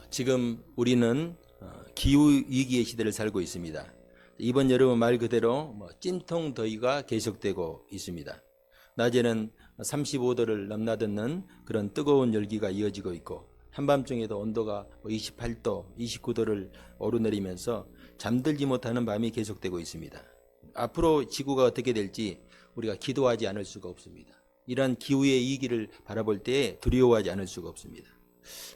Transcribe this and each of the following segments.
지금 우리는 기후위기의 시대를 살고 있습니다. 이번 여름은 말 그대로 찜통 더위가 계속되고 있습니다. 낮에는 35도를 넘나드는 그런 뜨거운 열기가 이어지고 있고 한밤중에도 온도가 28도, 29도를 오르내리면서 잠들지 못하는 밤이 계속되고 있습니다. 앞으로 지구가 어떻게 될지 우리가 기도하지 않을 수가 없습니다. 이러한 기후의 위기를 바라볼 때에 두려워하지 않을 수가 없습니다.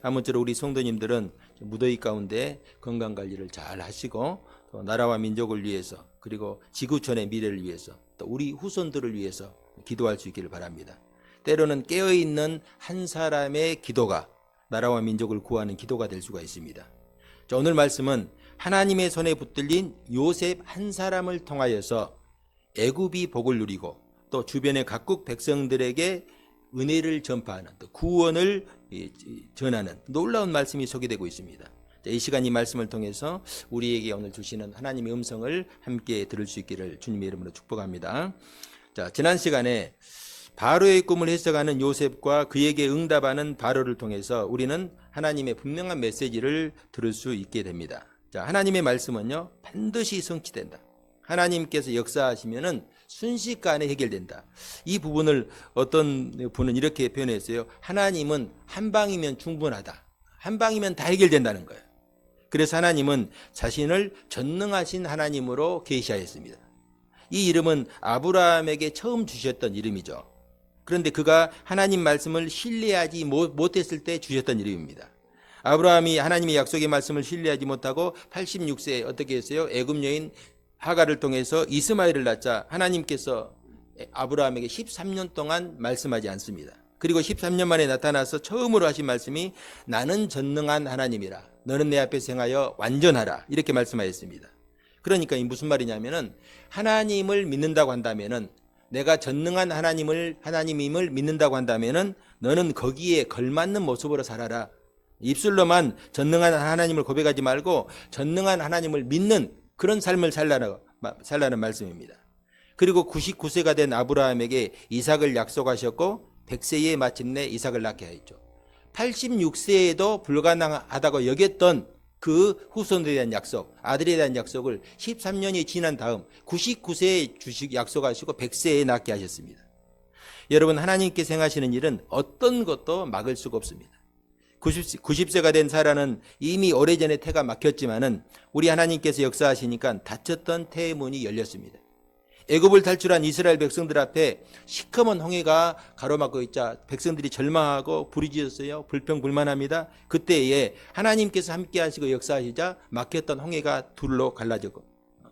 아무쪼록 우리 성도님들은 무더위 가운데 건강관리를 잘 하시고 또 나라와 민족을 위해서 그리고 지구촌의 미래를 위해서 또 우리 후손들을 위해서 기도할 수 있기를 바랍니다. 때로는 깨어있는 한 사람의 기도가 나라와 민족을 구하는 기도가 될 수가 있습니다. 자, 오늘 말씀은 하나님의 손에 붙들린 요셉 한 사람을 통하여서 애굽이 복을 누리고 또 주변의 각국 백성들에게 은혜를 전파하는 또 구원을 전하는 놀라운 말씀이 소개되고 있습니다. 자, 이 시간 이 말씀을 통해서 우리에게 오늘 주시는 하나님의 음성을 함께 들을 수 있기를 주님의 이름으로 축복합니다. 자, 지난 시간에 바로의 꿈을 해석하는 요셉과 그에게 응답하는 바로를 통해서 우리는 하나님의 분명한 메시지를 들을 수 있게 됩니다. 자, 하나님의 말씀은요 반드시 성취된다. 하나님께서 역사하시면은 순식간에 해결된다. 이 부분을 어떤 분은 이렇게 표현했어요. 하나님은 한 방이면 충분하다. 한 방이면 다 해결된다는 거예요. 그래서 하나님은 자신을 전능하신 하나님으로 계시하였습니다. 이 이름은 아브라함에게 처음 주셨던 이름이죠. 그런데 그가 하나님 말씀을 신뢰하지 못했을 때 주셨던 이름입니다. 아브라함이 하나님의 약속의 말씀을 신뢰하지 못하고 86세에 어떻게 했어요? 애굽 여인 하가를 통해서 이스마엘을 낳자 하나님께서 아브라함에게 13년 동안 말씀하지 않습니다. 그리고 13년 만에 나타나서 처음으로 하신 말씀이 나는 전능한 하나님이라 너는 내 앞에서 행하여 완전하라 이렇게 말씀하였습니다. 그러니까 이 무슨 말이냐면은 하나님을 믿는다고 한다면은 내가 전능한 하나님임을 믿는다고 한다면은 너는 거기에 걸맞는 모습으로 살아라. 입술로만 전능한 하나님을 고백하지 말고 전능한 하나님을 믿는 그런 삶을 살라는 말씀입니다. 그리고 99세가 된 아브라함에게 이삭을 약속하셨고 100세에 마침내 이삭을 낳게 하였죠. 86세에도 불가능하다고 여겼던 그 후손들에 대한 약속, 아들에 대한 약속을 13년이 지난 다음 99세에 약속하시고 100세에 낳게 하셨습니다. 여러분, 하나님께서 행하시는 일은 어떤 것도 막을 수가 없습니다. 90세가 된 사라는 이미 오래전에 태가 막혔지만은 우리 하나님께서 역사하시니까 닫혔던 태의 문이 열렸습니다. 애굽을 탈출한 이스라엘 백성들 앞에 시커먼 홍해가 가로막고 있자 백성들이 절망하고 부르짖었어요. 불평불만합니다. 그때에 하나님께서 함께 하시고 역사하시자 막혔던 홍해가 둘로 갈라졌고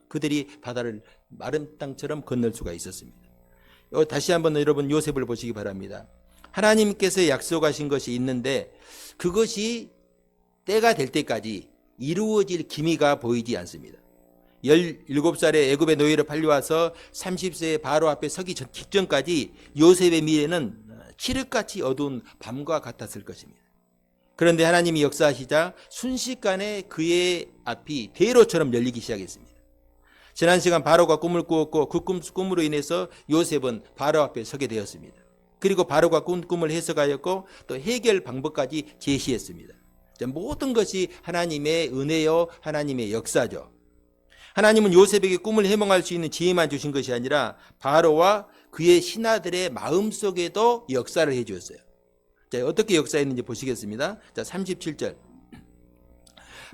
그들이 바다를 마른 땅처럼 건널 수가 있었습니다. 다시 한번 여러분 요셉을 보시기 바랍니다. 하나님께서 약속하신 것이 있는데 그것이 때가 될 때까지 이루어질 기미가 보이지 않습니다. 17살에 애굽의 노예로 팔려와서 30세의 바로 앞에 서기 직전까지 요셉의 미래는 칠흑같이 어두운 밤과 같았을 것입니다. 그런데 하나님이 역사하시자 순식간에 그의 앞이 대로처럼 열리기 시작했습니다. 지난 시간 바로가 꿈을 꾸었고 그 꿈으로 인해서 요셉은 바로 앞에 서게 되었습니다. 그리고 바로가 꾼 꿈을 해석하였고 또 해결 방법까지 제시했습니다. 모든 것이 하나님의 은혜요 하나님의 역사죠. 하나님은 요셉에게 꿈을 해몽할 수 있는 지혜만 주신 것이 아니라 바로와 그의 신하들의 마음속에도 역사를 해 주었어요. 자, 어떻게 역사했는지 보시겠습니다. 자, 37절.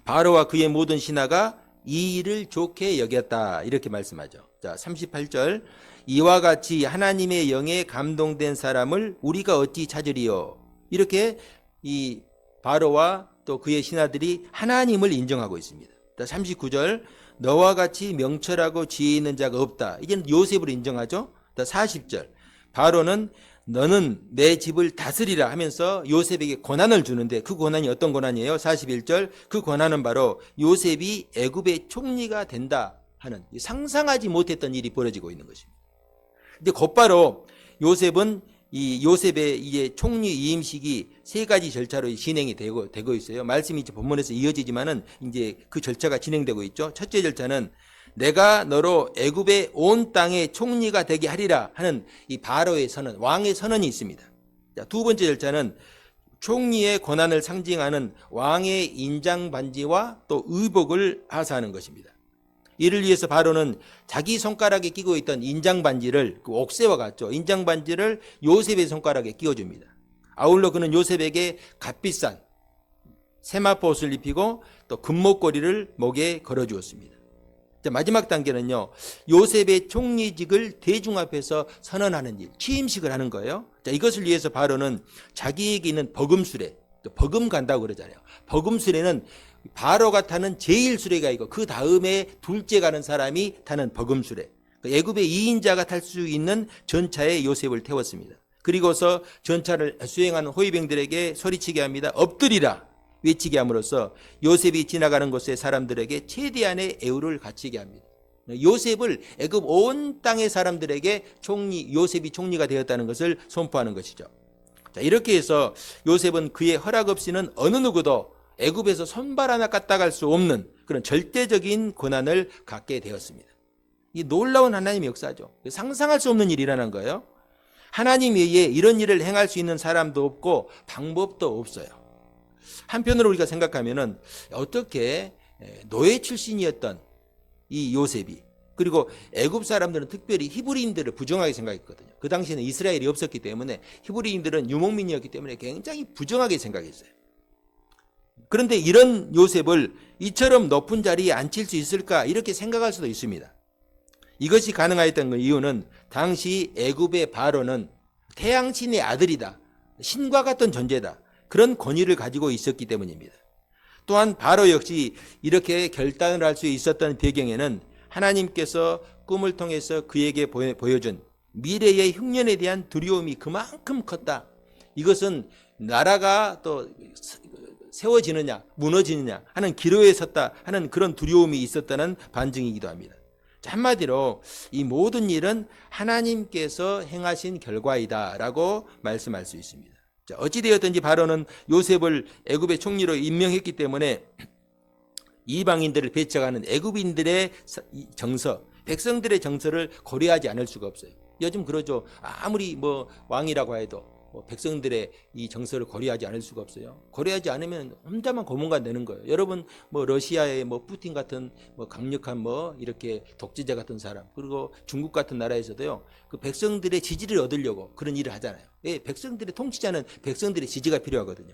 바로와 그의 모든 신하가 이 일을 좋게 여겼다. 이렇게 말씀하죠. 자, 38절. 이와 같이 하나님의 영에 감동된 사람을 우리가 어찌 찾으리요. 이렇게 이 바로와 또 그의 신하들이 하나님을 인정하고 있습니다. 자, 39절. 너와 같이 명철하고 지혜 있는 자가 없다. 이제는 요셉을 인정하죠. 40절. 바로는 너는 내 집을 다스리라 하면서 요셉에게 권한을 주는데 그 권한이 어떤 권한이에요? 41절. 그 권한은 바로 요셉이 애굽의 총리가 된다 하는 상상하지 못했던 일이 벌어지고 있는 것입니다. 근데 곧바로 요셉의 이제 총리 이임식이 세 가지 절차로 진행이 되고 있어요. 말씀이 이제 본문에서 이어지지만은 이제 그 절차가 진행되고 있죠. 첫째 절차는 내가 너로 애굽의 온 땅의 총리가 되게 하리라 하는 이 바로의 선언, 왕의 선언이 있습니다. 자, 두 번째 절차는 총리의 권한을 상징하는 왕의 인장 반지와 또 의복을 하사하는 것입니다. 이를 위해서 바로는 자기 손가락에 끼고 있던 인장 반지를 그 옥새와 같죠. 인장 반지를 요셉의 손가락에 끼워줍니다. 아울러 그는 요셉에게 값비싼 세마포 옷을 입히고 또 금목걸이를 목에 걸어주었습니다. 마지막 단계는요, 요셉의 총리직을 대중 앞에서 선언하는 일, 취임식을 하는 거예요. 이것을 위해서 바로는 자기에게 있는 버금수레, 또 버금 간다고 그러잖아요. 버금수레는 바로가 타는 제일 수레가 있고 그 다음에 둘째 가는 사람이 타는 버금수레, 애굽의 2인자가 탈 수 있는 전차에 요셉을 태웠습니다. 그리고서 전차를 수행하는 호위병들에게 소리치게 합니다. 엎드리라 외치게 함으로써 요셉이 지나가는 곳의 사람들에게 최대한의 애우를 갖추게 합니다. 요셉을 애굽 온 땅의 사람들에게 요셉이 총리가 되었다는 것을 선포하는 것이죠. 자, 이렇게 해서 요셉은 그의 허락 없이는 어느 누구도 애굽에서 손발 하나 까딱할 수 없는 그런 절대적인 권한을 갖게 되었습니다. 이 놀라운 하나님의 역사죠. 상상할 수 없는 일이 일어난 거예요. 하나님 외에 이런 일을 행할 수 있는 사람도 없고 방법도 없어요. 한편으로 우리가 생각하면은 어떻게 노예 출신이었던 이 요셉이, 그리고 애굽 사람들은 특별히 히브리인들을 부정하게 생각했거든요. 그 당시에는 이스라엘이 없었기 때문에 히브리인들은 유목민이었기 때문에 굉장히 부정하게 생각했어요. 그런데 이런 요셉을 이처럼 높은 자리에 앉힐 수 있을까 이렇게 생각할 수도 있습니다. 이것이 가능하였던 이유는 당시 애굽의 바로는 태양신의 아들이다, 신과 같은 존재다, 그런 권위를 가지고 있었기 때문입니다. 또한 바로 역시 이렇게 결단을 할 수 있었던 배경에는 하나님께서 꿈을 통해서 그에게 보여준 미래의 흉년에 대한 두려움이 그만큼 컸다. 이것은 나라가 또 세워지느냐 무너지느냐 하는 기로에 섰다 하는 그런 두려움이 있었다는 반증이기도 합니다. 한마디로 이 모든 일은 하나님께서 행하신 결과이다라고 말씀할 수 있습니다. 어찌되었든지 바로는 요셉을 애굽의 총리로 임명했기 때문에 이방인들을 배척하는 애굽인들의 정서, 백성들의 정서를 고려하지 않을 수가 없어요. 요즘 그러죠. 아무리 왕이라고 해도 백성들의 이 정서를 고려하지 않을 수가 없어요. 고려하지 않으면 혼자만 고문관 되는 거예요. 여러분 러시아의 푸틴 같은 강력한 이렇게 독재자 같은 사람, 그리고 중국 같은 나라에서도요, 그 백성들의 지지를 얻으려고 그런 일을 하잖아요. 예, 백성들의 통치자는 백성들의 지지가 필요하거든요.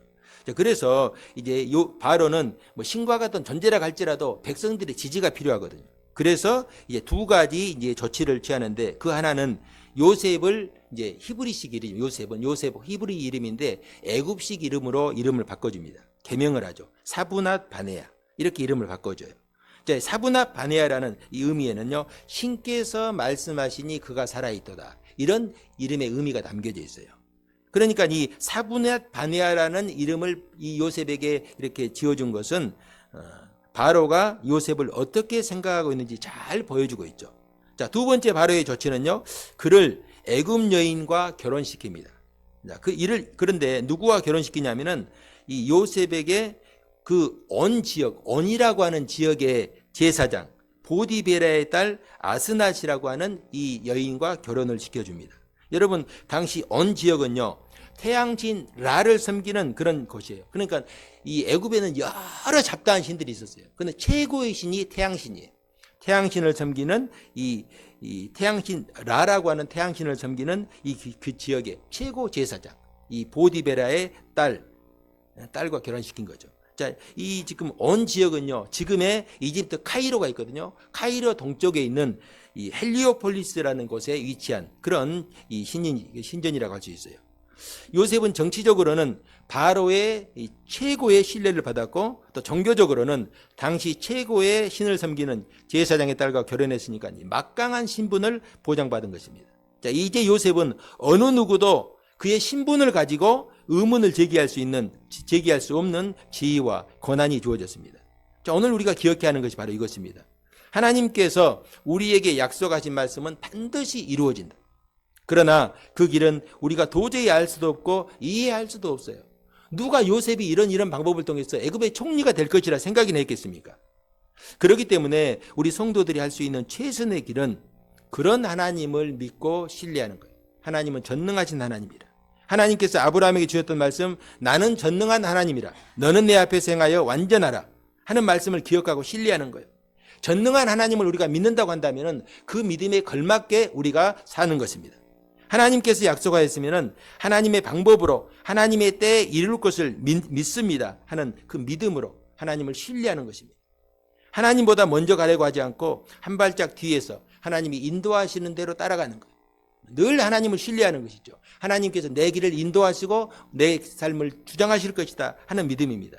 그래서 이제 바로는 신과 같은 존재라 할지라도 백성들의 지지가 필요하거든요. 그래서 이제 두 가지 이제 조치를 취하는데, 그 하나는 요셉을 이제 히브리식 이름, 요셉 히브리 이름인데 애굽식 이름으로 이름을 바꿔줍니다. 개명을 하죠. 사브낫 바네아, 이렇게 이름을 바꿔줘요. 자, 사브낫 바네아라는 이 의미에는요, 신께서 말씀하시니 그가 살아있도다, 이런 이름의 의미가 담겨져 있어요. 그러니까 이 사브낫 바네아라는 이름을 이 요셉에게 이렇게 지어준 것은 바로가 요셉을 어떻게 생각하고 있는지 잘 보여주고 있죠. 자, 두 번째 바로의 조치는요, 그를 애굽 여인과 결혼시킵니다. 자, 그런데 누구와 결혼시키냐면은 이 요셉에게 그 온 지역, 온이라고 하는 지역의 제사장 보디베라의 딸 아스낫이라고 하는 이 여인과 결혼을 시켜줍니다. 여러분, 당시 온 지역은요, 태양신 라를 섬기는 그런 곳이에요. 그러니까 이 애굽에는 여러 잡다한 신들이 있었어요. 근데 최고의 신이 태양신이에요. 태양신을 섬기는 이 태양신 라라고 하는 태양신을 섬기는 그 지역의 최고 제사장, 이 보디베라의 딸과 결혼시킨 거죠. 자, 이 지금 온 지역은요, 지금의 이집트 카이로가 있거든요. 카이로 동쪽에 있는 이 헬리오폴리스라는 곳에 위치한 그런 이 신전이라고 할 수 있어요. 요셉은 정치적으로는 바로의 최고의 신뢰를 받았고, 또 종교적으로는 당시 최고의 신을 섬기는 제사장의 딸과 결혼했으니까 막강한 신분을 보장받은 것입니다. 자, 이제 요셉은 어느 누구도 그의 신분을 가지고 의문을 제기할 수 없는 지위와 권한이 주어졌습니다. 자, 오늘 우리가 기억해야 하는 것이 바로 이것입니다. 하나님께서 우리에게 약속하신 말씀은 반드시 이루어진다. 그러나 그 길은 우리가 도저히 알 수도 없고 이해할 수도 없어요. 누가 요셉이 이런 방법을 통해서 애굽의 총리가 될 것이라 생각이나 했겠습니까? 그렇기 때문에 우리 성도들이 할 수 있는 최선의 길은 그런 하나님을 믿고 신뢰하는 거예요. 하나님은 전능하신 하나님이라. 하나님께서 아브라함에게 주셨던 말씀, 나는 전능한 하나님이라. 너는 내 앞에서 행하여 완전하라. 하는 말씀을 기억하고 신뢰하는 거예요. 전능한 하나님을 우리가 믿는다고 한다면 그 믿음에 걸맞게 우리가 사는 것입니다. 하나님께서 약속하였으면 하나님의 방법으로 하나님의 때에 이룰 것을 믿습니다 하는 그 믿음으로 하나님을 신뢰하는 것입니다. 하나님보다 먼저 가려고 하지 않고 한 발짝 뒤에서 하나님이 인도하시는 대로 따라가는 거예요. 늘 하나님을 신뢰하는 것이죠. 하나님께서 내 길을 인도하시고 내 삶을 주장하실 것이다 하는 믿음입니다.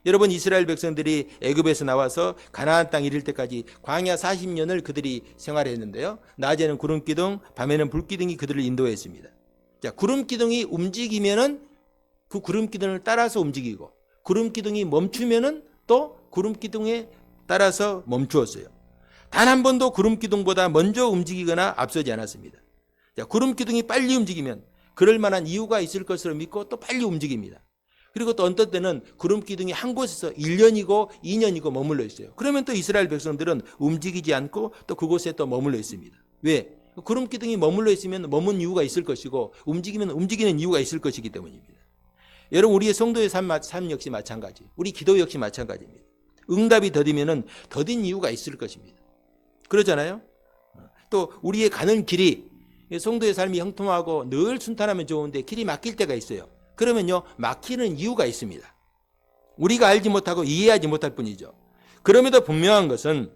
여러분, 이스라엘 백성들이 애굽에서 나와서 가나안 땅 이를 때까지 광야 40년을 그들이 생활했는데요. 낮에는 구름 기둥, 밤에는 불 기둥이 그들을 인도했습니다. 자, 구름 기둥이 움직이면은 그 구름 기둥을 따라서 움직이고, 구름 기둥이 멈추면은 또 구름 기둥에 따라서 멈추었어요. 단 한 번도 구름 기둥보다 먼저 움직이거나 앞서지 않았습니다. 자, 구름 기둥이 빨리 움직이면 그럴 만한 이유가 있을 것으로 믿고 또 빨리 움직입니다. 그리고 또 어떤 때는 구름 기둥이 한 곳에서 1년이고 2년이고 머물러 있어요. 그러면 또 이스라엘 백성들은 움직이지 않고 또 그곳에 또 머물러 있습니다. 왜? 구름 기둥이 머물러 있으면 머문 이유가 있을 것이고 움직이면 움직이는 이유가 있을 것이기 때문입니다. 여러분, 우리의 성도의 삶 역시 마찬가지. 우리 기도 역시 마찬가지입니다. 응답이 더디면은 더딘 이유가 있을 것입니다. 그러잖아요. 또 우리의 가는 길이 성도의 삶이 형통하고 늘 순탄하면 좋은데 길이 막힐 때가 있어요. 그러면요, 막히는 이유가 있습니다. 우리가 알지 못하고 이해하지 못할 뿐이죠. 그럼에도 분명한 것은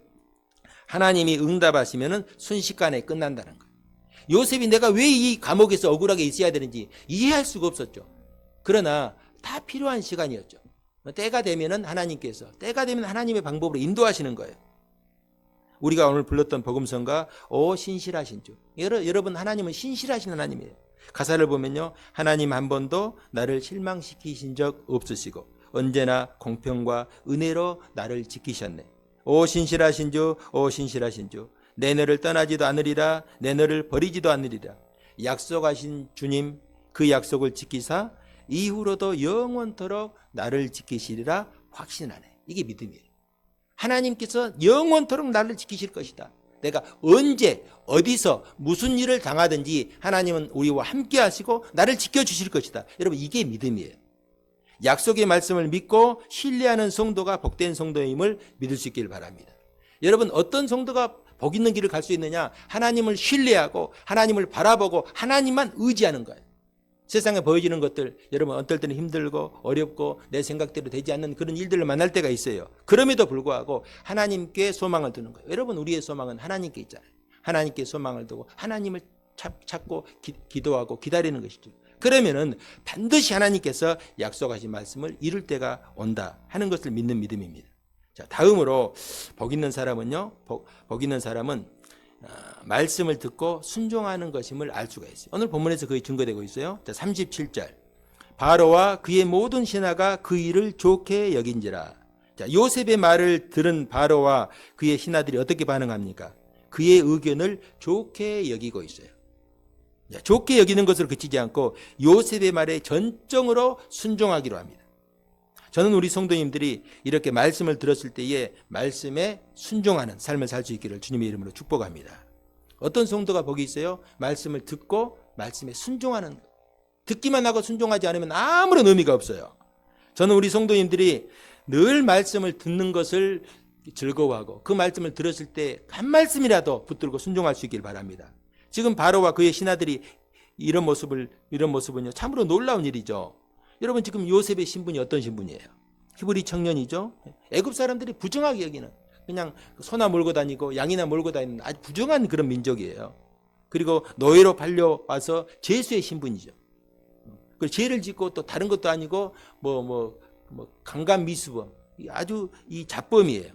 하나님이 응답하시면 순식간에 끝난다는 거예요. 요셉이 내가 왜 이 감옥에서 억울하게 있어야 되는지 이해할 수가 없었죠. 그러나 다 필요한 시간이었죠. 때가 되면은 하나님께서, 때가 되면 하나님의 방법으로 인도하시는 거예요. 우리가 오늘 불렀던 복음성가 오 신실하신 주. 여러분, 하나님은 신실하신 하나님이에요. 가사를 보면요, 하나님 한 번도 나를 실망시키신 적 없으시고 언제나 공평과 은혜로 나를 지키셨네. 오 신실하신 주, 오 신실하신 주. 내 너를 떠나지도 않으리라, 내 너를 버리지도 않으리라. 약속하신 주님, 그 약속을 지키사 이후로도 영원토록 나를 지키시리라 확신하네. 이게 믿음이에요. 하나님께서 영원토록 나를 지키실 것이다. 내가 언제 어디서 무슨 일을 당하든지 하나님은 우리와 함께 하시고 나를 지켜주실 것이다. 여러분, 이게 믿음이에요. 약속의 말씀을 믿고 신뢰하는 성도가 복된 성도임을 믿을 수 있길 바랍니다. 여러분, 어떤 성도가 복 있는 길을 갈 수 있느냐? 하나님을 신뢰하고 하나님을 바라보고 하나님만 의지하는 거예요. 세상에 보여지는 것들, 여러분 어떨 때는 힘들고 어렵고 내 생각대로 되지 않는 그런 일들을 만날 때가 있어요. 그럼에도 불구하고 하나님께 소망을 두는 거예요. 여러분, 우리의 소망은 하나님께 있잖아요. 하나님께 소망을 두고 하나님을 찾고 기도하고 기다리는 것이죠. 그러면은 반드시 하나님께서 약속하신 말씀을 이룰 때가 온다 하는 것을 믿는 믿음입니다. 자, 다음으로 복 있는 사람은요, 복 있는 사람은 말씀을 듣고 순종하는 것임을 알 수가 있어요. 오늘 본문에서 그게 증거되고 있어요. 자, 37절. 바로와 그의 모든 신하가 그 일을 좋게 여긴지라. 자, 요셉의 말을 들은 바로와 그의 신하들이 어떻게 반응합니까? 그의 의견을 좋게 여기고 있어요. 자, 좋게 여기는 것으로 그치지 않고 요셉의 말에 전적으로 순종하기로 합니다. 저는 우리 성도님들이 이렇게 말씀을 들었을 때에 말씀에 순종하는 삶을 살 수 있기를 주님의 이름으로 축복합니다. 어떤 성도가 복이 있어요? 말씀을 듣고 말씀에 순종하는 것. 듣기만 하고 순종하지 않으면 아무런 의미가 없어요. 저는 우리 성도님들이 늘 말씀을 듣는 것을 즐거워하고 그 말씀을 들었을 때 한 말씀이라도 붙들고 순종할 수 있길 바랍니다. 지금 바로와 그의 신하들이 이런 모습은요, 참으로 놀라운 일이죠. 여러분, 지금 요셉의 신분이 어떤 신분이에요? 히브리 청년이죠. 애굽 사람들이 부정하게 여기는, 그냥 소나 몰고 다니고 양이나 몰고 다니는 아주 부정한 그런 민족이에요. 그리고 노예로 팔려와서 죄수의 신분이죠. 그 죄를 짓고 또 다른 것도 아니고 강간미수범, 아주 이 잡범이에요.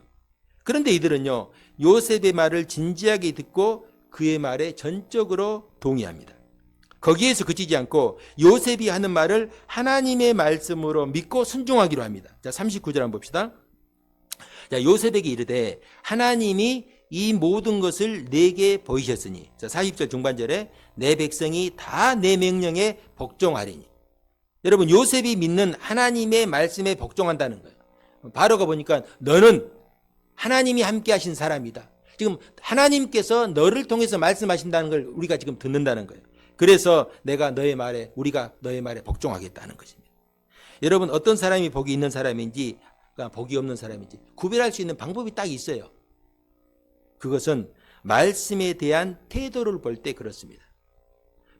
그런데 이들은요, 요셉의 말을 진지하게 듣고 그의 말에 전적으로 동의합니다. 거기에서 그치지 않고 요셉이 하는 말을 하나님의 말씀으로 믿고 순종하기로 합니다. 자, 39절 한번 봅시다. 자, 요셉에게 이르되 하나님이 이 모든 것을 내게 보이셨으니. 자, 40절 중반절에 내 백성이 다 내 명령에 복종하리니. 여러분, 요셉이 믿는 하나님의 말씀에 복종한다는 거예요. 바로가 보니까 너는 하나님이 함께 하신 사람이다. 지금 하나님께서 너를 통해서 말씀하신다는 걸 우리가 지금 듣는다는 거예요. 그래서 우리가 너의 말에 복종하겠다는 것입니다. 여러분, 어떤 사람이 복이 있는 사람인지 복이 없는 사람인지 구별할 수 있는 방법이 딱 있어요. 그것은 말씀에 대한 태도를 볼 때 그렇습니다.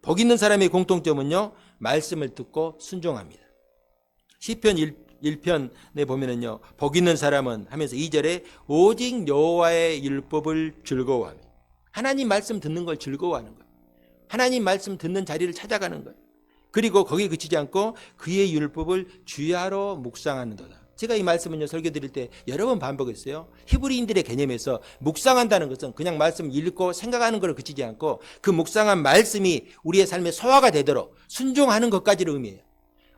복 있는 사람의 공통점은요, 말씀을 듣고 순종합니다. 시편 1편에 보면은요, 복 있는 사람은 하면서 2절에 오직 여호와의 율법을 즐거워하며, 하나님 말씀 듣는 걸 즐거워하는 거예요. 하나님 말씀 듣는 자리를 찾아가는 거예요. 그리고 거기에 그치지 않고 그의 율법을 주야로 묵상하는도다. 제가 이 말씀은요, 설교 드릴 때 여러 번 반복했어요. 히브리인들의 개념에서 묵상한다는 것은 그냥 말씀 읽고 생각하는 걸 그치지 않고 그 묵상한 말씀이 우리의 삶에 소화가 되도록 순종하는 것까지를 의미해요.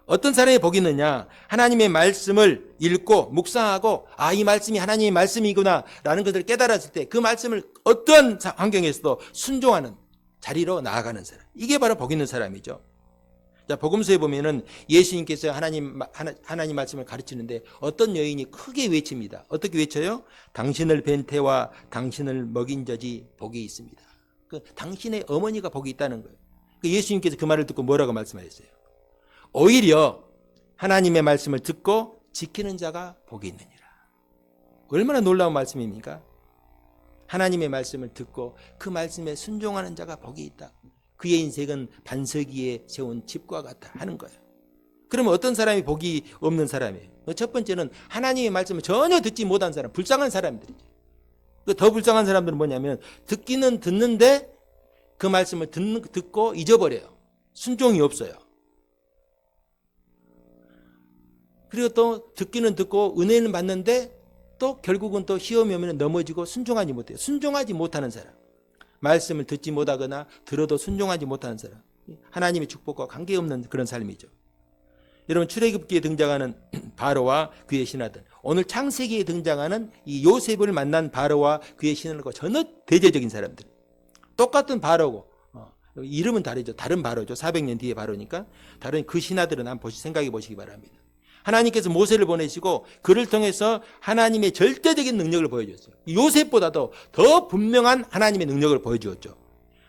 어떤 사람이 복이 있느냐? 하나님의 말씀을 읽고 묵상하고 이 말씀이 하나님의 말씀이구나 라는 것을 깨달았을 때 그 말씀을 어떤 환경에서도 순종하는 자리로 나아가는 사람. 이게 바로 복 있는 사람이죠. 자, 복음서에 보면은 예수님께서 하나님 말씀을 가르치는데 어떤 여인이 크게 외칩니다. 어떻게 외쳐요? 당신을 뵌 태와 당신을 먹인 젖이 복이 있습니다. 당신의 어머니가 복이 있다는 거예요. 예수님께서 그 말을 듣고 뭐라고 말씀하셨어요? 오히려 하나님의 말씀을 듣고 지키는 자가 복이 있느니라. 얼마나 놀라운 말씀입니까? 하나님의 말씀을 듣고 그 말씀에 순종하는 자가 복이 있다. 그의 인생은 반석 위에 세운 집과 같다 하는 거예요. 그러면 어떤 사람이 복이 없는 사람이에요? 첫 번째는 하나님의 말씀을 전혀 듣지 못한 사람, 불쌍한 사람들이죠. 더 불쌍한 사람들은 뭐냐면 듣기는 듣는데 그 말씀을 듣고 잊어버려요. 순종이 없어요. 그리고 또 듣기는 듣고 은혜는 받는데 또 결국은 또 시험이 오면 넘어지고 순종하지 못해요. 순종하지 못하는 사람. 말씀을 듣지 못하거나 들어도 순종하지 못하는 사람. 하나님의 축복과 관계없는 그런 삶이죠. 여러분, 출애굽기에 등장하는 바로와 그의 신하들, 오늘 창세기에 등장하는 이 요셉을 만난 바로와 그의 신하들과 전혀 대조적인 사람들. 똑같은 바로고 이름은 다르죠. 다른 바로죠. 400년 뒤에 바로니까. 다른 그 신하들은 한번 생각해 보시기 바랍니다. 하나님께서 모세를 보내시고 그를 통해서 하나님의 절대적인 능력을 보여주었어요. 요셉보다도 더 분명한 하나님의 능력을 보여주었죠.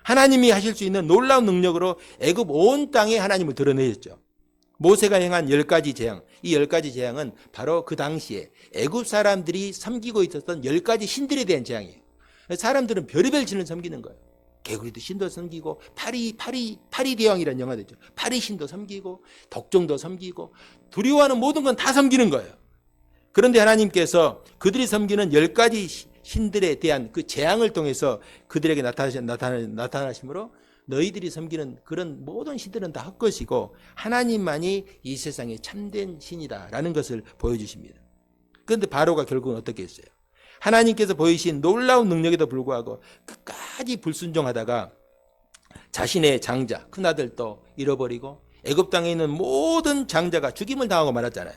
하나님이 하실 수 있는 놀라운 능력으로 애굽 온 땅에 하나님을 드러내셨죠. 모세가 행한 10가지 재앙, 이 10가지 재앙은 바로 그 당시에 애굽 사람들이 섬기고 있었던 10가지 신들에 대한 재앙이에요. 사람들은 별의별 신을 섬기는 거예요. 개구리도 신도 섬기고 파리 대왕이라는 영화도 있죠. 파리 신도 섬기고 독종도 섬기고 두려워하는 모든 건 다 섬기는 거예요. 그런데 하나님께서 그들이 섬기는 10가지 신들에 대한 그 재앙을 통해서 그들에게 나타나심으로 너희들이 섬기는 그런 모든 신들은 다 헛것이고 하나님만이 이 세상에 참된 신이다라는 것을 보여주십니다. 그런데 바로가 결국은 어떻게 했어요? 하나님께서 보이신 놀라운 능력에도 불구하고 끝까지 불순종하다가 자신의 장자, 큰아들도 잃어버리고 애굽 땅에 있는 모든 장자가 죽임을 당하고 말았잖아요.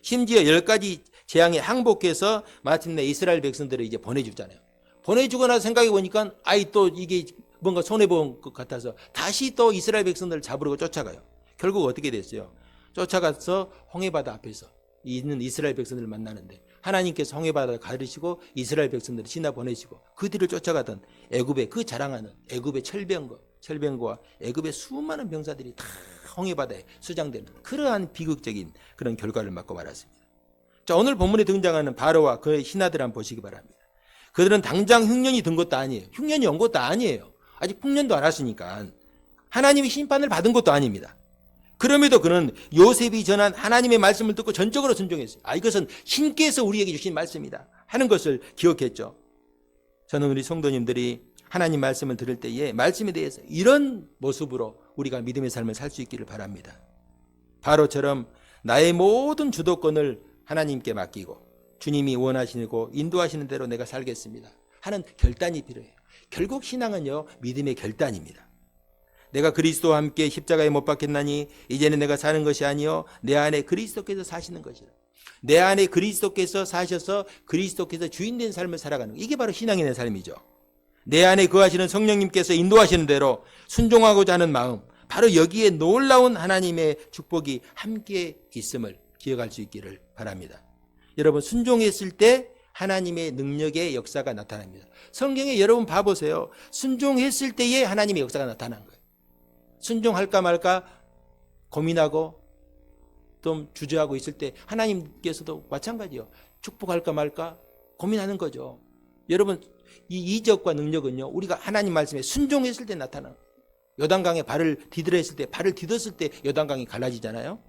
심지어 10가지 재앙에 항복해서 마침내 이스라엘 백성들을 이제 보내주잖아요. 보내주고 나서 생각해 보니까 또 이게 뭔가 손해본 것 같아서 다시 또 이스라엘 백성들을 잡으려고 쫓아가요. 결국 어떻게 됐어요? 쫓아가서 홍해바다 앞에서 있는 이스라엘 백성들을 만나는데 하나님께서 홍해바다를 가르시고 이스라엘 백성들을 지나 보내시고 그 뒤를 쫓아가던 애굽의 그 자랑하는 애굽의 철병거와 애굽의 수많은 병사들이 다 홍해바다에 수장되는 그러한 비극적인 그런 결과를 맞고 말았습니다. 자, 오늘 본문에 등장하는 바로와 그의 신하들 한번 보시기 바랍니다. 그들은 당장 흉년이 든 것도 아니에요. 흉년이 온 것도 아니에요. 아직 풍년도 안 왔으니까. 하나님의 심판을 받은 것도 아닙니다. 그럼에도 그는 요셉이 전한 하나님의 말씀을 듣고 전적으로 순종했어요. 이것은 신께서 우리에게 주신 말씀이다 하는 것을 기억했죠. 저는 우리 성도님들이 하나님 말씀을 들을 때에 말씀에 대해서 이런 모습으로 우리가 믿음의 삶을 살 수 있기를 바랍니다. 바로처럼 나의 모든 주도권을 하나님께 맡기고 주님이 원하시고 인도하시는 대로 내가 살겠습니다 하는 결단이 필요해요. 결국 신앙은요, 믿음의 결단입니다. 내가 그리스도와 함께 십자가에 못 박혔나니 이제는 내가 사는 것이 아니요 내 안에 그리스도께서 사시는 것이라. 내 안에 그리스도께서 사셔서 그리스도께서 주인된 삶을 살아가는 것. 이게 바로 신앙인의 삶이죠. 내 안에 거하시는 성령님께서 인도하시는 대로 순종하고자 하는 마음, 바로 여기에 놀라운 하나님의 축복이 함께 있음을 기억할 수 있기를 바랍니다. 여러분, 순종했을 때 하나님의 능력의 역사가 나타납니다. 성경에 여러분 봐보세요. 순종했을 때에 하나님의 역사가 나타난 거예요. 순종할까 말까 고민하고 좀 주저하고 있을 때 하나님께서도 마찬가지요. 축복할까 말까 고민하는 거죠. 여러분, 이 이적과 능력은요, 우리가 하나님 말씀에 순종했을 때 나타나요. 요단강에 발을 디디려 했을 때, 발을 디뎠을 때 요단강이 갈라지잖아요.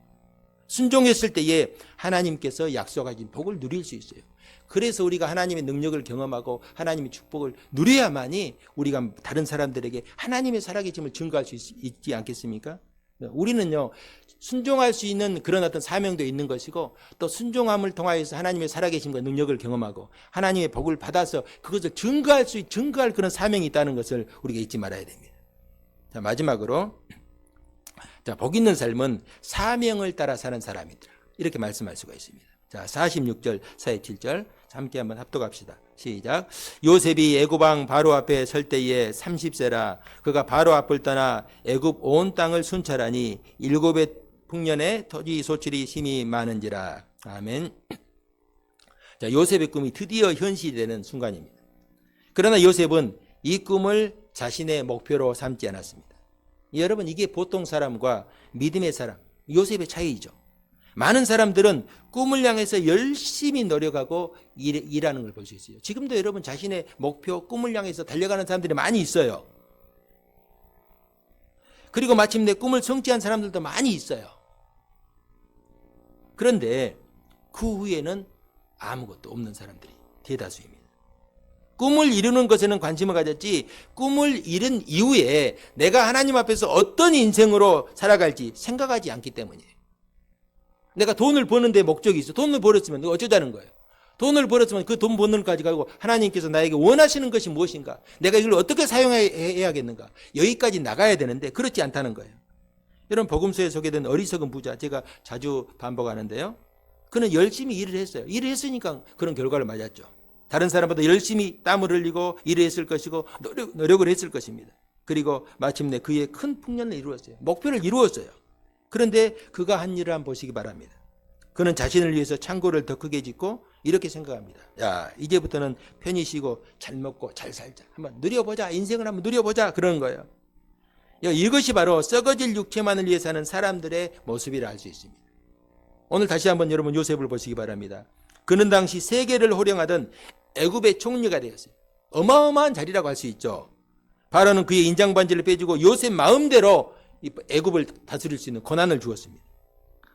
순종했을 때에 하나님께서 약속하신 복을 누릴 수 있어요. 그래서 우리가 하나님의 능력을 경험하고 하나님의 축복을 누려야만이 우리가 다른 사람들에게 하나님의 살아계심을 증거할 수 있지 않겠습니까? 우리는요, 순종할 수 있는 그런 어떤 사명도 있는 것이고, 또 순종함을 통하여서 하나님의 살아계심과 능력을 경험하고 하나님의 복을 받아서 그것을 증거할 그런 사명이 있다는 것을 우리가 잊지 말아야 됩니다. 자, 마지막으로, 자, 복 있는 삶은 사명을 따라 사는 사람이다, 이렇게 말씀할 수가 있습니다. 자, 46절, 47절 함께 한번 합독합시다. 시작. 요셉이 애굽 왕 바로 앞에 설 때에 30세라. 그가 바로 앞을 떠나 애굽 온 땅을 순찰하니 7의 풍년에 토지 소출이 심히 많은지라. 아멘. 자, 요셉의 꿈이 드디어 현실이 되는 순간입니다. 그러나 요셉은 이 꿈을 자신의 목표로 삼지 않았습니다. 여러분, 이게 보통 사람과 믿음의 사람, 요셉의 차이죠. 많은 사람들은 꿈을 향해서 열심히 노력하고 일하는 걸 볼 수 있어요. 지금도 여러분 자신의 목표, 꿈을 향해서 달려가는 사람들이 많이 있어요. 그리고 마침내 꿈을 성취한 사람들도 많이 있어요. 그런데 그 후에는 아무것도 없는 사람들이 대다수입니다. 꿈을 이루는 것에는 관심을 가졌지, 꿈을 이룬 이후에 내가 하나님 앞에서 어떤 인생으로 살아갈지 생각하지 않기 때문이에요. 내가 돈을 버는데 목적이 있어. 돈을 벌었으면 어쩌자는 거예요. 돈을 벌었으면 그 돈 버는 것까지 가지고 하나님께서 나에게 원하시는 것이 무엇인가? 내가 이걸 어떻게 사용해야겠는가? 여기까지 나가야 되는데 그렇지 않다는 거예요. 여러분, 복음서에 소개된 어리석은 부자, 제가 자주 반복하는데요. 그는 열심히 일을 했어요. 일을 했으니까 그런 결과를 맞았죠. 다른 사람보다 열심히 땀을 흘리고 일을 했을 것이고 노력을 했을 것입니다. 그리고 마침내 그의 큰 풍년을 이루었어요. 목표를 이루었어요. 그런데 그가 한 일을 한번 보시기 바랍니다. 그는 자신을 위해서 창고를 더 크게 짓고 이렇게 생각합니다. 야, 이제부터는 편히 쉬고 잘 먹고 잘 살자. 한번 누려보자. 인생을 한번 누려보자. 그런 거예요. 이것이 바로 썩어질 육체만을 위해 사는 사람들의 모습이라 할 수 있습니다. 오늘 다시 한번 여러분 요셉을 보시기 바랍니다. 그는 당시 세계를 호령하던 애굽의 총리가 되었어요. 어마어마한 자리라고 할 수 있죠. 바로는 그의 인장반지를 빼주고 요셉 마음대로 애굽을 다스릴 수 있는 권한을 주었습니다.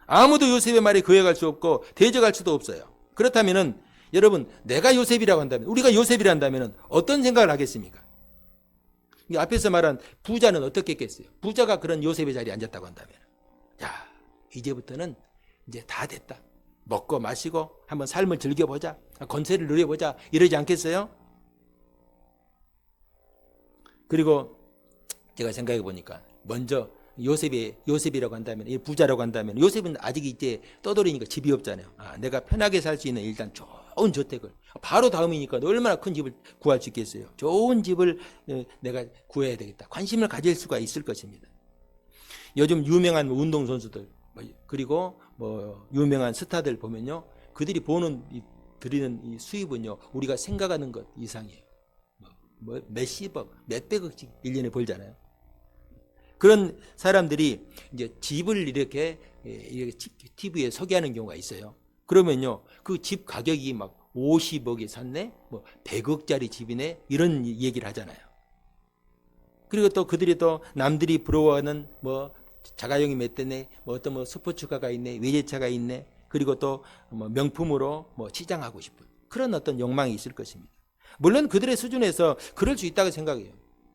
아무도 요셉의 말에 거역할 수 없고 대적할 수도 없어요. 그렇다면은 여러분, 내가 요셉이라고 한다면, 우리가 요셉이라 한다면 어떤 생각을 하겠습니까? 앞에서 말한 부자는 어떻게 했겠어요? 부자가 그런 요셉의 자리에 앉았다고 한다면, 야, 이제부터는 이제 다 됐다. 먹고 마시고 한번 삶을 즐겨보자. 권세를 누려보자. 이러지 않겠어요? 그리고 제가 생각해 보니까 먼저 요셉이라고 한다면, 부자라고 한다면, 요셉은 아직 이제 떠돌이니까 집이 없잖아요. 내가 편하게 살 수 있는 일단 좋은 저택을, 바로 다음이니까 얼마나 큰 집을 구할 수 있겠어요. 좋은 집을 내가 구해야 되겠다. 관심을 가질 수가 있을 것입니다. 요즘 유명한 운동선수들, 그리고 유명한 스타들 보면요, 그들이 드리는 이 수입은요, 우리가 생각하는 것 이상이에요. 몇십억, 몇백억씩 1년에 벌잖아요. 그런 사람들이 이제 집을 이렇게 TV에 소개하는 경우가 있어요. 그러면요, 그 집 가격이 막 50억에 샀네, 100억짜리 집이네, 이런 얘기를 하잖아요. 그리고 또 그들이 또 남들이 부러워하는 자가용이 몇 대네, 어떤 스포츠카가 있네, 외제차가 있네, 그리고 또 명품으로 치장하고 싶은 그런 어떤 욕망이 있을 것입니다. 물론 그들의 수준에서 그럴 수 있다고 생각해요.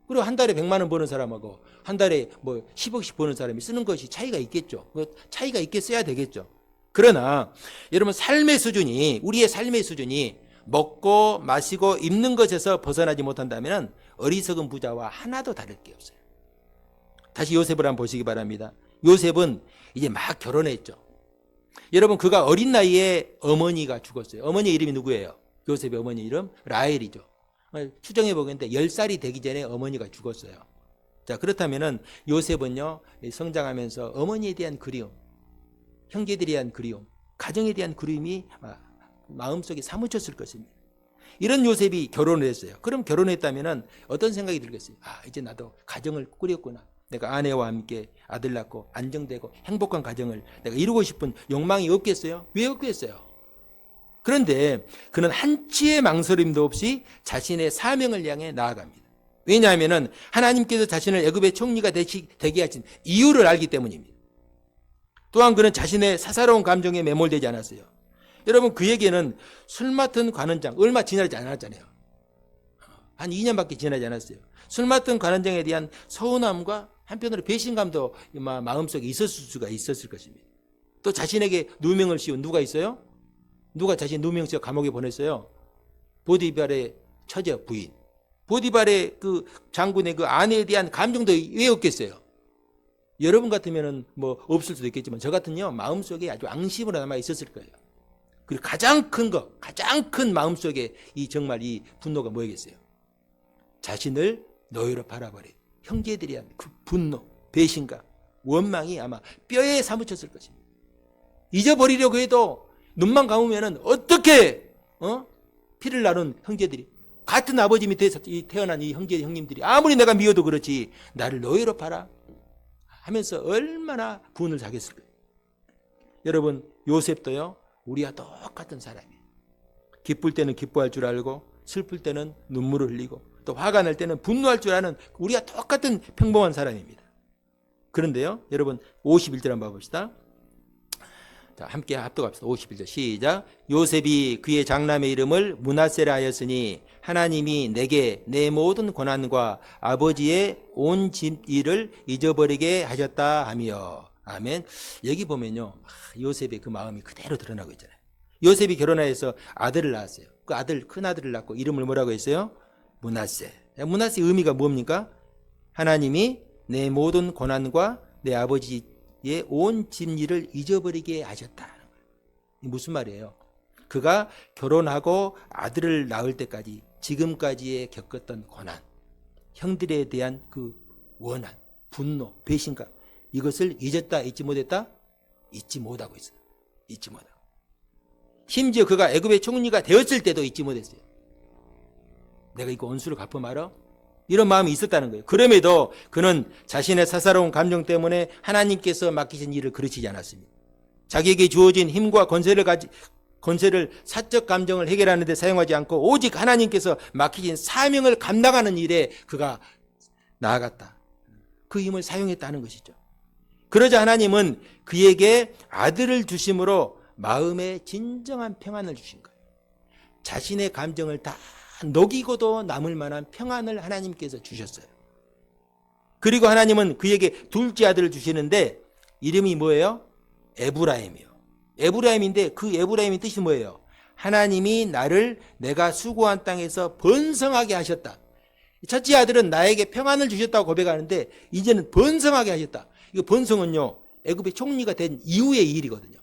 그리고 한 달에 100만 원 버는 사람하고 한 달에 10억씩 버는 사람이 쓰는 것이 차이가 있겠죠. 차이가 있게 써야 되겠죠. 그러나 여러분, 우리의 삶의 수준이 먹고 마시고 입는 것에서 벗어나지 못한다면 어리석은 부자와 하나도 다를 게 없어요. 다시 요셉을 한번 보시기 바랍니다. 요셉은 이제 막 결혼했죠. 여러분, 그가 어린 나이에 어머니가 죽었어요. 어머니 이름이 누구예요? 요셉의 어머니 이름 라헬이죠. 추정해 보겠는데 10살이 되기 전에 어머니가 죽었어요. 자, 그렇다면은 요셉은요, 성장하면서 어머니에 대한 그리움, 형제들에 대한 그리움, 가정에 대한 그리움이 마음속에 사무쳤을 것입니다. 이런 요셉이 결혼을 했어요. 그럼 결혼했다면은 어떤 생각이 들겠어요? 이제 나도 가정을 꾸렸구나. 내가 아내와 함께 아들 낳고 안정되고 행복한 가정을 내가 이루고 싶은 욕망이 없겠어요? 왜 없겠어요? 그런데 그는 한치의 망설임도 없이 자신의 사명을 향해 나아갑니다. 왜냐하면 하나님께서 자신을 애굽의 총리가 되게 하신 이유를 알기 때문입니다. 또한 그는 자신의 사사로운 감정에 매몰되지 않았어요. 여러분, 그에게는 술 맡은 관원장, 얼마 지나지 않았잖아요. 한 2년밖에 지나지 않았어요. 술 맡은 관원장에 대한 서운함과 한편으로 배신감도 마음속에 있었을 수가 있었을 것입니다. 또 자신에게 누명을 씌운 누가 있어요? 누가 자신 누명 씌워 감옥에 보냈어요? 보디발의 처제 부인. 보디발의 그 장군의 그 아내에 대한 감정도 왜 없겠어요? 여러분 같으면은 뭐 없을 수도 있겠지만 저 같은요 마음속에 아주 앙심으로 남아 있었을 거예요. 그리고 가장 큰 마음속에 이 정말 이 분노가 뭐겠어요? 자신을 노예로 바라버린 형제들에 대한 그 분노, 배신감, 원망이 아마 뼈에 사무쳤을 것입니다. 잊어버리려고 해도 눈만 감으면은 어떻게 피를 나눈 형제들이 같은 아버지 밑에 태어난 이 형제 형님들이 아무리 내가 미워도 그렇지 나를 노예로 팔아 하면서 얼마나 분을 사겠을까요? 여러분, 요셉도요 우리와 똑같은 사람이에요. 기쁠 때는 기뻐할 줄 알고 슬플 때는 눈물을 흘리고 또 화가 날 때는 분노할 줄 아는 우리와 똑같은 평범한 사람입니다. 그런데요 여러분 51절 한번 봐봅시다. 자, 함께 합독합시다. 51절 시작. 요셉이 그의 장남의 이름을 므낫세라 하였으니 하나님이 내게 내 모든 고난과 아버지의 온 집 일을 잊어버리게 하셨다 하며. 아멘. 여기 보면요 요셉의 그 마음이 그대로 드러나고 있잖아요. 요셉이 결혼해서 아들을 낳았어요. 그 아들, 큰 아들을 낳고 이름을 뭐라고 했어요? 므낫세. 므낫세의 의미가 뭡니까? 하나님이 내 모든 고난과 내 아버지의 온 집 일을 잊어버리게 하셨다. 무슨 말이에요? 그가 결혼하고 아들을 낳을 때까지 지금까지의 겪었던 고난, 형들에 대한 그 원한, 분노, 배신감, 이것을 잊었다, 잊지 못했다? 잊지 못하고 있어요. 잊지 못하고. 심지어 그가 애굽의 총리가 되었을 때도 잊지 못했어요. 내가 이거 원수를 갚아 말어? 이런 마음이 있었다는 거예요. 그럼에도 그는 자신의 사사로운 감정 때문에 하나님께서 맡기신 일을 그르치지 않았습니다. 자기에게 주어진 힘과 권세를 사적 감정을 해결하는 데 사용하지 않고 오직 하나님께서 맡기신 사명을 감당하는 일에 그가 나아갔다. 그 힘을 사용했다는 것이죠. 그러자 하나님은 그에게 아들을 주심으로 마음에 진정한 평안을 주신 거예요. 자신의 감정을 다 녹이고도 남을 만한 평안을 하나님께서 주셨어요. 그리고 하나님은 그에게 둘째 아들을 주시는데 이름이 뭐예요? 에브라임이요. 에브라임인데 그 에브라임의 뜻이 뭐예요? 하나님이 나를 내가 수고한 땅에서 번성하게 하셨다. 첫째 아들은 나에게 평안을 주셨다고 고백하는데 이제는 번성하게 하셨다. 이거 번성은요 애굽의 총리가 된 이후의 일이거든요.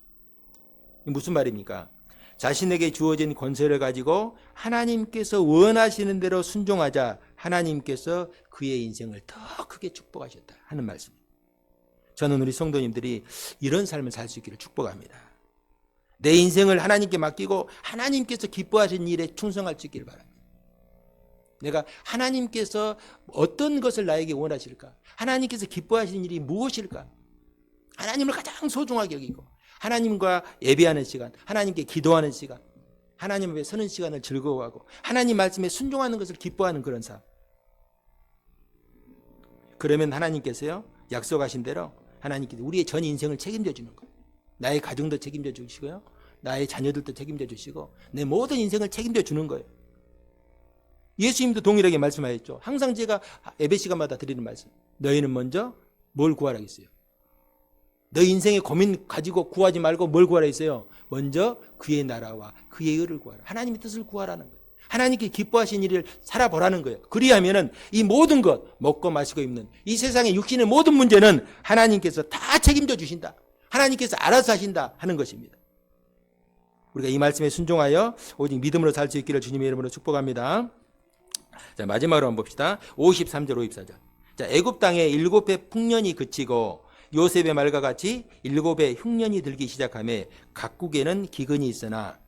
무슨 말입니까? 자신에게 주어진 권세를 가지고 하나님께서 원하시는 대로 순종하자 하나님께서 그의 인생을 더 크게 축복하셨다 하는 말씀입니다. 저는 우리 성도님들이 이런 삶을 살 수 있기를 축복합니다. 내 인생을 하나님께 맡기고 하나님께서 기뻐하신 일에 충성할 수 있기를 바랍니다. 내가 하나님께서 어떤 것을 나에게 원하실까? 하나님께서 기뻐하시는 일이 무엇일까? 하나님을 가장 소중하게 여기고 하나님과 예배하는 시간, 하나님께 기도하는 시간, 하나님 앞에 서는 시간을 즐거워하고 하나님 말씀에 순종하는 것을 기뻐하는 그런 삶. 그러면 하나님께서요 약속하신 대로 하나님께서 우리의 전 인생을 책임져 주는 거예요. 나의 가정도 책임져 주시고요, 나의 자녀들도 책임져 주시고 내 모든 인생을 책임져 주는 거예요. 예수님도 동일하게 말씀하셨죠. 항상 제가 예배 시간마다 드리는 말씀. 너희는 먼저 뭘 구하라겠어요? 너 인생의 고민 가지고 구하지 말고 뭘 구하라 했어요? 먼저 그의 나라와 그의 의를 구하라. 하나님의 뜻을 구하라는 거예요. 하나님께 기뻐하신 일을 살아보라는 거예요. 그리하면은 이 모든 것, 먹고 마시고 입는 이 세상의 육신의 모든 문제는 하나님께서 다 책임져 주신다. 하나님께서 알아서 하신다 하는 것입니다. 우리가 이 말씀에 순종하여 오직 믿음으로 살 수 있기를 주님의 이름으로 축복합니다. 자, 마지막으로 한번 봅시다. 53절 54절. 자, 애굽 땅에 7해 풍년이 그치고 요셉의 말과 같이 7해 흉년이 들기 시작하며 각국에는 기근이 있으나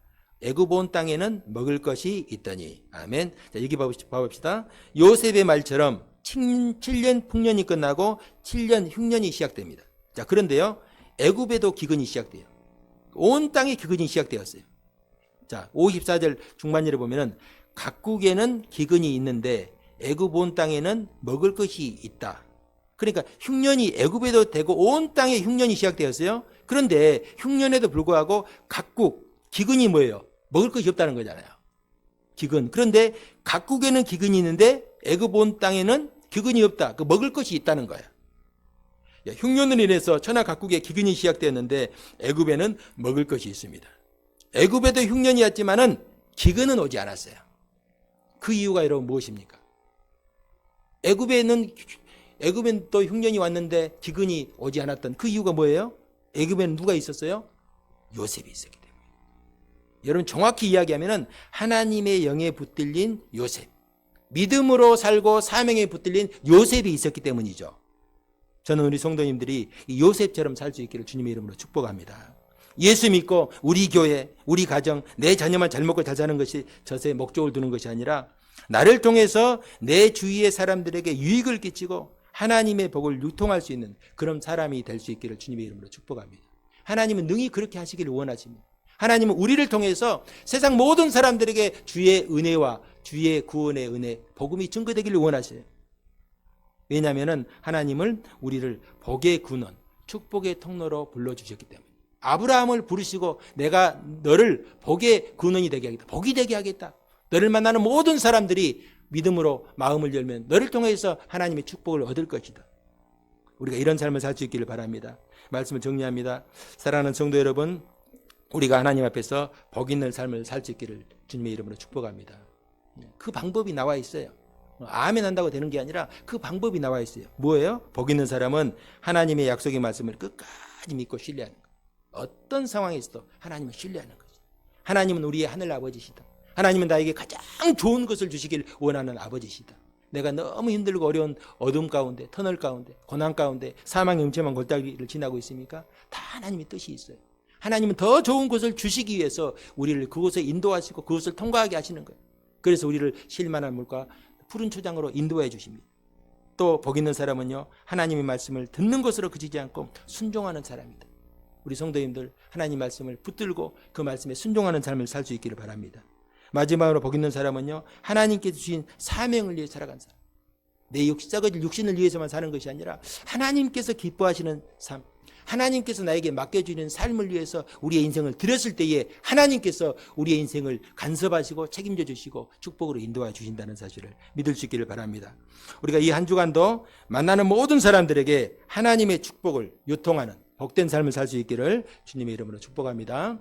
애굽 온 땅에는 먹을 것이 있더니. 아멘. 자, 여기 봐봅시다. 요셉의 말처럼 7년 풍년이 끝나고 7년 흉년이 시작됩니다. 자, 그런데요, 애굽에도 기근이 시작돼요. 온 땅에 기근이 시작되었어요. 자, 54절 중반절에 보면은 각국에는 기근이 있는데 애굽 온 땅에는 먹을 것이 있다. 그러니까 흉년이 애굽에도 되고 온 땅에 흉년이 시작되었어요. 그런데 흉년에도 불구하고 각국 기근이 뭐예요? 먹을 것이 없다는 거잖아요. 기근. 그런데 각국에는 기근이 있는데 애굽 온 땅에는 기근이 없다. 그 먹을 것이 있다는 거예요. 흉년으로 인해서 천하 각국에 기근이 시작되었는데 애굽에는 먹을 것이 있습니다. 애굽에도 흉년이 왔지만은 기근은 오지 않았어요. 그 이유가 여러분 무엇입니까? 애굽에는 또 흉년이 왔는데 기근이 오지 않았던 그 이유가 뭐예요? 애굽에는 누가 있었어요? 요셉이 있었기 때문에. 여러분 정확히 이야기하면은 하나님의 영에 붙들린 요셉, 믿음으로 살고 사명에 붙들린 요셉이 있었기 때문이죠. 저는 우리 성도님들이 요셉처럼 살 수 있기를 주님의 이름으로 축복합니다. 예수 믿고 우리 교회, 우리 가정, 내 자녀만 잘 먹고 잘 사는 것이 저세의 목적을 두는 것이 아니라 나를 통해서 내 주위의 사람들에게 유익을 끼치고 하나님의 복을 유통할 수 있는 그런 사람이 될 수 있기를 주님의 이름으로 축복합니다. 하나님은 능히 그렇게 하시기를 원하십니다. 하나님은 우리를 통해서 세상 모든 사람들에게 주의 은혜와 주의 구원의 은혜, 복음이 증거되기를 원하셔요. 왜냐하면 하나님은 우리를 복의 근원, 축복의 통로로 불러주셨기 때문에. 아브라함을 부르시고 내가 너를 복의 근원이 되게 하겠다. 복이 되게 하겠다. 너를 만나는 모든 사람들이 믿음으로 마음을 열면 너를 통해서 하나님의 축복을 얻을 것이다. 우리가 이런 삶을 살 수 있기를 바랍니다. 말씀을 정리합니다. 사랑하는 성도 여러분, 우리가 하나님 앞에서 복 있는 삶을 살 수 있기를 주님의 이름으로 축복합니다. 그 방법이 나와 있어요. 아멘 한다고 되는 게 아니라 그 방법이 나와 있어요. 뭐예요? 복 있는 사람은 하나님의 약속의 말씀을 끝까지 믿고 신뢰하는 거예요. 어떤 상황에서도 하나님을 신뢰하는 거죠. 하나님은 우리의 하늘 아버지시다. 하나님은 나에게 가장 좋은 것을 주시길 원하는 아버지시다. 내가 너무 힘들고 어려운 어둠 가운데, 터널 가운데, 고난 가운데, 사망의 음침한 골짜기를 지나고 있습니까? 다 하나님의 뜻이 있어요. 하나님은 더 좋은 것을 주시기 위해서 우리를 그곳에 인도하시고 그것을 통과하게 하시는 거예요. 그래서 우리를 실만한 물과 푸른 초장으로 인도해 주십니다. 또 복 있는 사람은요, 하나님의 말씀을 듣는 것으로 그치지 않고 순종하는 사람이다. 우리 성도님들 하나님 말씀을 붙들고 그 말씀에 순종하는 삶을 살 수 있기를 바랍니다. 마지막으로 복 있는 사람은요, 하나님께서 주신 사명을 위해 살아간 사람. 내 썩어질 육신을 위해서만 사는 것이 아니라 하나님께서 기뻐하시는 삶, 하나님께서 나에게 맡겨주는 삶을 위해서 우리의 인생을 드렸을 때에 하나님께서 우리의 인생을 간섭하시고 책임져 주시고 축복으로 인도해 주신다는 사실을 믿을 수 있기를 바랍니다. 우리가 이 한 주간도 만나는 모든 사람들에게 하나님의 축복을 요통하는 복된 삶을 살 수 있기를 주님의 이름으로 축복합니다.